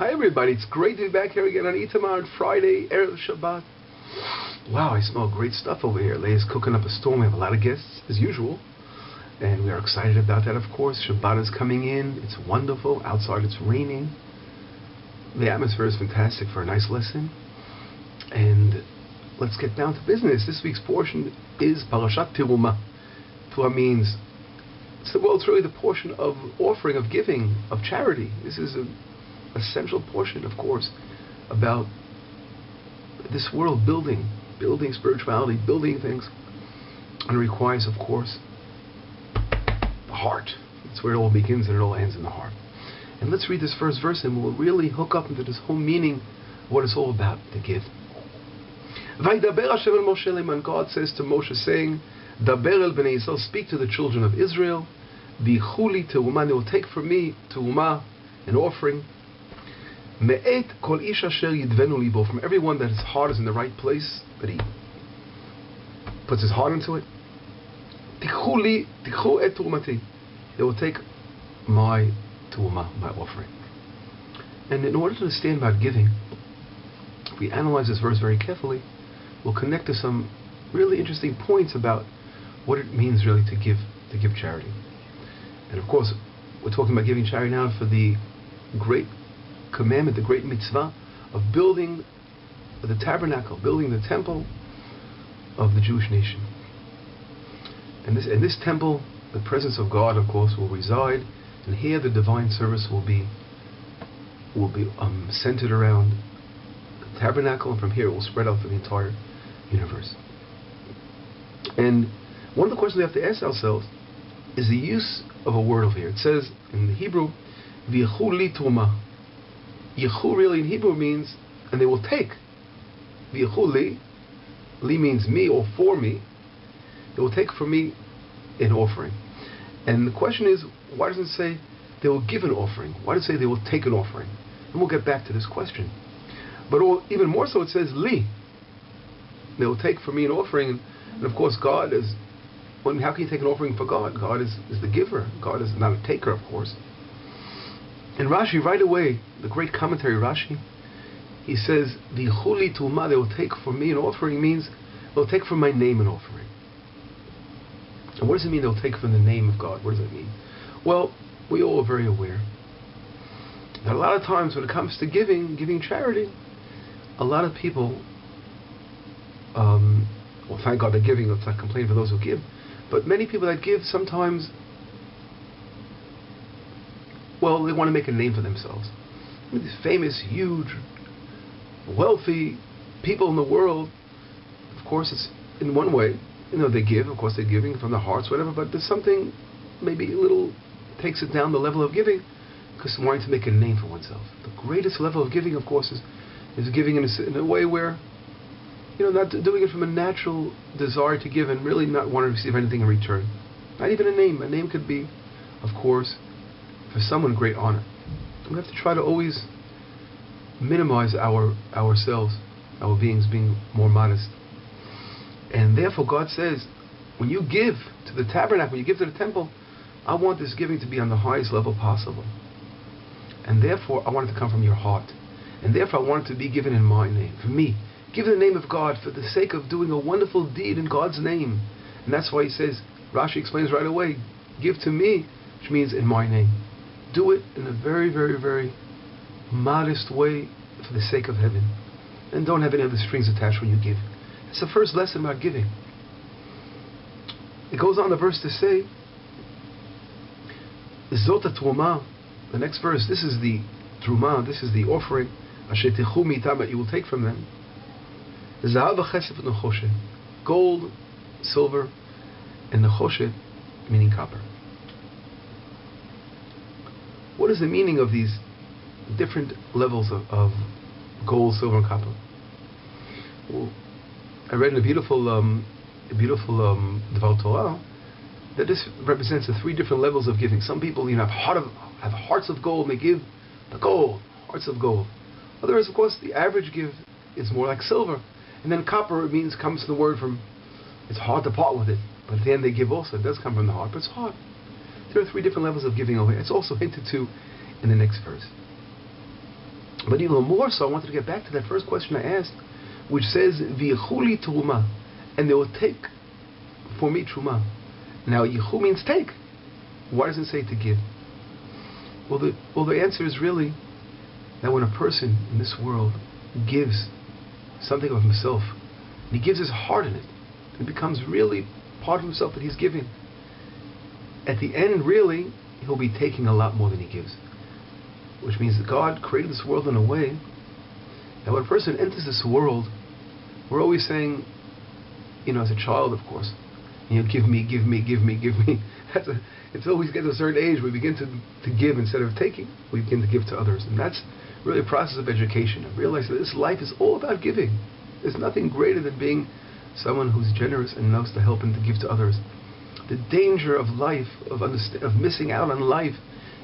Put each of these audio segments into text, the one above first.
Hi everybody, it's great to be back here again on Itamar on Friday, Erev Shabbat. Wow, I smell great stuff over here. Leia's cooking up a storm. We have a lot of guests, as usual. And we are excited about that, of course. Shabbat is coming in. It's wonderful. Outside it's raining. The atmosphere is fantastic for a nice lesson. And let's get down to business. This week's portion is Parashat Terumah. Terumah means, it's really the portion of offering, of giving, of charity. This is an essential portion, of course, about this world building spirituality, building things. And it requires, of course, the heart. That's where it all begins and it all ends in the heart. And let's read this first verse and we'll really hook up into this whole meaning of what it's all about, to give. Vaydaber Hashem el Moshe leman, God says to Moshe, saying, Daber el bnei Yisrael, speak to the children of Israel, V'chuli terumah, they will take from me terumah, an offering, me'et kol ish asher yidvenu libo, from everyone that his heart is in the right place, that he puts his heart into it. Tikhu et terumati, they will take my terumah, my offering. And in order to understand about giving, if we analyze this verse very carefully, we'll connect to some really interesting points about what it means really to give charity. And of course, we're talking about giving charity now for the great commandment, the great mitzvah of building the tabernacle, building the temple of the Jewish nation. And this temple, the presence of God, of course, will reside, and here the divine service will be centered around the tabernacle, and from here it will spread out to the entire universe. And one of the questions we have to ask ourselves is the use of a word over here. It says in the Hebrew, V'yechu li terumah. Yechu really in Hebrew means, and they will take. V'yechu li, li means me or for me. They will take from me an offering. And the question is, why doesn't it say they will give an offering? Why does it say they will take an offering? And we'll get back to this question. But even more so, it says li. They will take from me an offering, and of course God is, how can you take an offering for God? God is the giver. God is not a taker, of course. And Rashi, right away, the great commentary Rashi, he says, V'yechu li terumah, they will take from me an offering, means they'll take from my name an offering. And what does it mean they'll take from the name of God? What does that mean? Well, we all are very aware that a lot of times when it comes to giving charity, a lot of people, well, thank God they're giving, let's not complain for those who give, but many people that give sometimes, well, they want to make a name for themselves. These famous, huge, wealthy people in the world, of course, it's in one way, they give, of course they're giving from their hearts, whatever, but there's something maybe a little takes it down the level of giving, because wanting to make a name for oneself. The greatest level of giving, of course, is giving in a way where, not doing it from a natural desire to give and really not wanting to receive anything in return. Not even a name. A name could be, of course, for someone, great honor. We have to try to always minimize ourselves, our beings, being more modest. And therefore God says, when you give to the tabernacle, when you give to the temple, I want this giving to be on the highest level possible. And therefore I want it to come from your heart. And therefore I want it to be given in my name, for me. Give in the name of God for the sake of doing a wonderful deed in God's name. And that's why he says, Rashi explains right away, give to me, which means in my name. Do it in a very, very, very modest way for the sake of heaven. And don't have any other strings attached when you give. It's the first lesson about giving. It goes on the verse to say, Zot terumah, the next verse, this is the terumah, this is the offering, asher tichu mitam, that you will take from them. Zahav v'chesed v'nechoshet, gold, silver, and nechoshet, meaning copper. What is the meaning of these different levels of gold, silver, and copper? Well, I read in a beautiful Devar Torah that this represents the three different levels of giving. Some people have hearts of gold, and they give the gold, hearts of gold. Others, of course, the average give is more like silver. And then copper comes from the word from, it's hard to part with it, but at the end they give also. It does come from the heart, but it's hard. There are three different levels of giving over here. It's also hinted to in the next verse. But even more so, I wanted to get back to that first question I asked, which says, V'yichuli terumah, and they will take for me truma. Now, yichu means take. Why does it say to give? Well, the answer is really that when a person in this world gives something of himself, and he gives his heart in it, it becomes really part of himself that he's giving. At the end, really, he'll be taking a lot more than he gives. Which means that God created this world in a way that when a person enters this world, we're always saying, as a child, of course, give me, give me, give me, give me. It's always get to a certain age we begin to give instead of taking. We begin to give to others, and that's really a process of education. I realize that this life is all about giving. There's nothing greater than being someone who's generous and knows to help and to give to others. The danger of life, of missing out on life,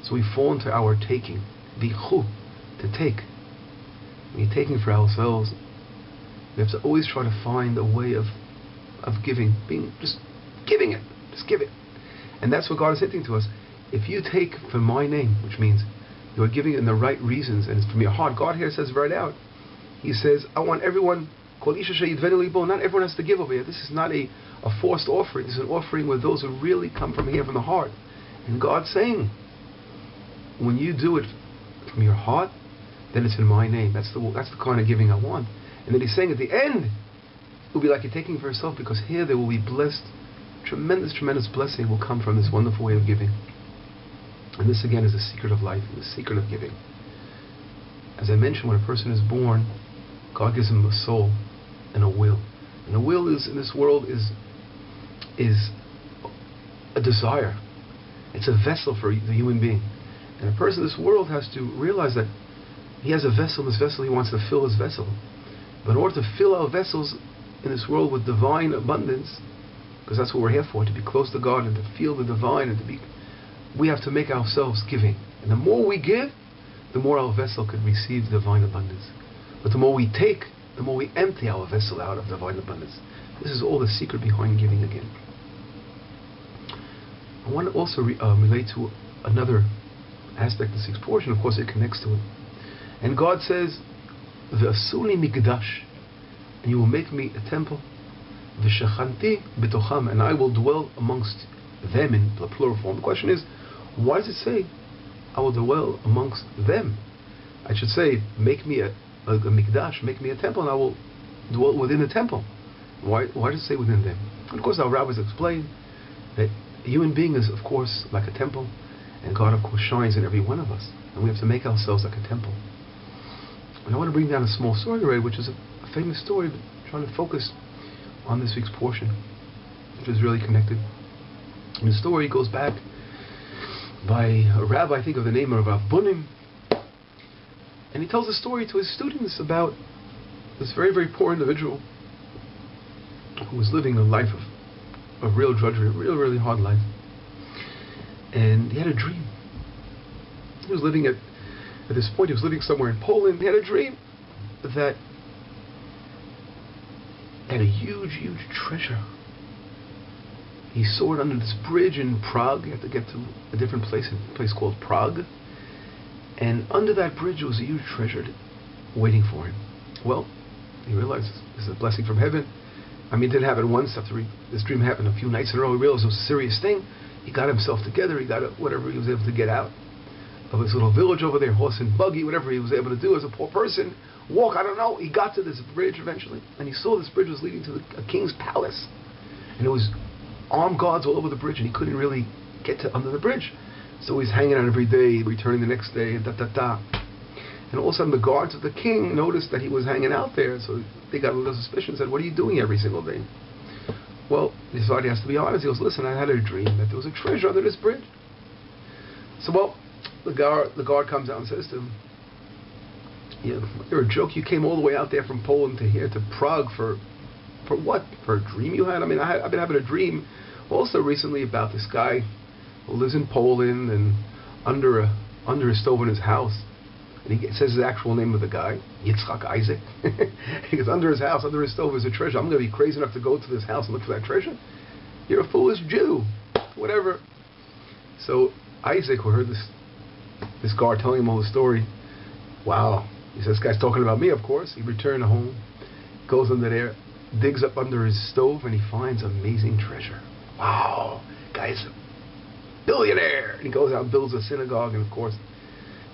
is we fall into our taking. Vichu, to take. When you're taking for ourselves, we have to always try to find a way of giving, just giving it, just give it. And that's what God is hinting to us. If you take for my name, which means you are giving it in the right reasons, and it's from your heart. God here says right out, He says, I want everyone, not everyone has to give over here. This is not a forced offering. This is an offering with those who really come from here, from the heart. And God's saying, when you do it from your heart, then it's in my name. That's the kind of giving I want. And then He's saying at the end, it will be like you're taking for yourself, because here they will be blessed. Tremendous, tremendous blessing will come from this wonderful way of giving. And this again is the secret of life, the secret of giving. As I mentioned, when a person is born, God gives him a soul and a will. And a will is in this world is a desire. It's a vessel for the human being. And a person in this world has to realize that he has a vessel. In this vessel, he wants to fill his vessel. But in order to fill our vessels in this world with divine abundance, because that's what we're here for, to be close to God and to feel the divine, and we have to make ourselves giving. And the more we give, the more our vessel can receive divine abundance. But the more we take, the more we empty our vessel out of divine abundance. This is all the secret behind giving again. I want to also relate to another aspect of the sixth portion. Of course, it connects to it. And God says, V'asuli mikdash, and you will make me a temple. V'shachanti b'tocham, and I will dwell amongst them, in the plural form. The question is, why does it say, I will dwell amongst them? I should say, make me a mikdash, make me a temple, and I will dwell within the temple. Why does it say within them? And of course, our rabbis explain that a human being is, of course, like a temple, and God, of course, shines in every one of us, and we have to make ourselves like a temple. And I want to bring down a small story today, which is a famous story, but trying to focus on this week's portion, which is really connected. And the story goes back by a rabbi, I think of the name of Rav Bunim, and he tells a story to his students about this very, very poor individual who was living a life of real drudgery, a really hard life. And he had a dream. He was living at this point, he was living somewhere in Poland. He had a dream that had a huge, huge treasure. He saw it under this bridge in Prague. You have to get to a different place, a place called Prague. And under that bridge was a huge treasure waiting for him. Well, he realized this is a blessing from heaven. I mean, it didn't happen once. After this dream happened a few nights in a row, he realized it was a serious thing. He got himself together. He got whatever he was able to get out of his little village over there, horse and buggy, whatever he was able to do as a poor person. Walk, I don't know. He got to this bridge eventually, and he saw this bridge was leading to a king's palace. And it was armed guards all over the bridge, and he couldn't really get to under the bridge. So he's hanging out every day, returning the next day, and And all of a sudden the guards of the king noticed that he was hanging out there, so they got a little suspicion, said, what are you doing every single day? Well, he decided he has to be honest. He goes, listen, I had a dream that there was a treasure under this bridge. So, well, the guard comes out and says to him, you're a joke. You came all the way out there from Poland to here, to Prague, for what? For a dream you had? I mean, I've been having a dream also recently about this guy who lives in Poland, and under a stove in his house. And he says the actual name of the guy, Yitzchak Isaac. He goes, under his house, under his stove is a treasure. I'm going to be crazy enough to go to this house and look for that treasure? You're a foolish Jew. Whatever. So Isaac, who heard this guard telling him all the story, wow, He says, this guy's talking about me, of course. He returned home, goes under there, digs up under his stove, and he finds amazing treasure. Wow, guy's a billionaire. And he goes out and builds a synagogue, and of course,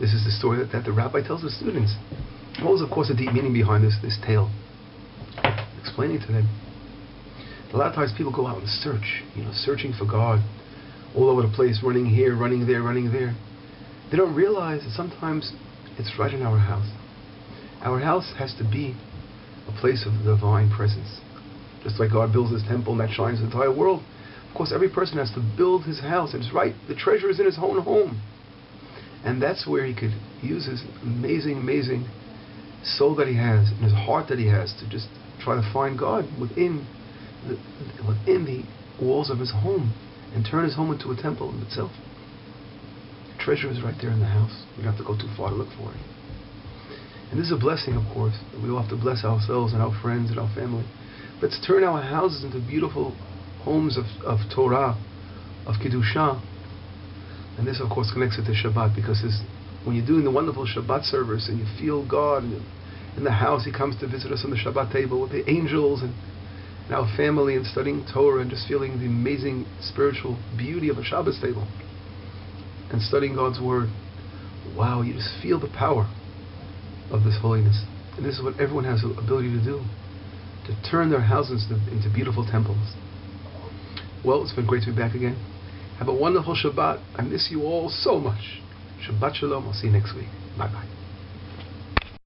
this is the story that the rabbi tells the students. What was, of course, the deep meaning behind this tale? Explaining to them. A lot of times people go out and search, searching for God, all over the place, running here, running there, running there. They don't realize that sometimes it's right in our house. Our house has to be a place of divine presence. Just like God builds his temple and that shines the entire world. Of course, every person has to build his house. And it's right, the treasure is in his own home. And that's where he could use his amazing, amazing soul that he has, and his heart that he has, to just try to find God within the walls of his home, and turn his home into a temple in itself. The treasure is right there in the house. We don't have to go too far to look for it. And this is a blessing, of course. We all have to bless ourselves and our friends and our family. Let's turn our houses into beautiful homes of Torah, of Kedusha. And this, of course, connects it to Shabbat, because when you're doing the wonderful Shabbat service and you feel God in the house, he comes to visit us on the Shabbat table with the angels and our family, and studying Torah and just feeling the amazing spiritual beauty of a Shabbos table and studying God's Word. Wow, you just feel the power of this holiness. And this is what everyone has the ability to do, to turn their houses into beautiful temples. Well, it's been great to be back again. Have a wonderful Shabbat. I miss you all so much. Shabbat Shalom. I'll see you next week. Bye-bye.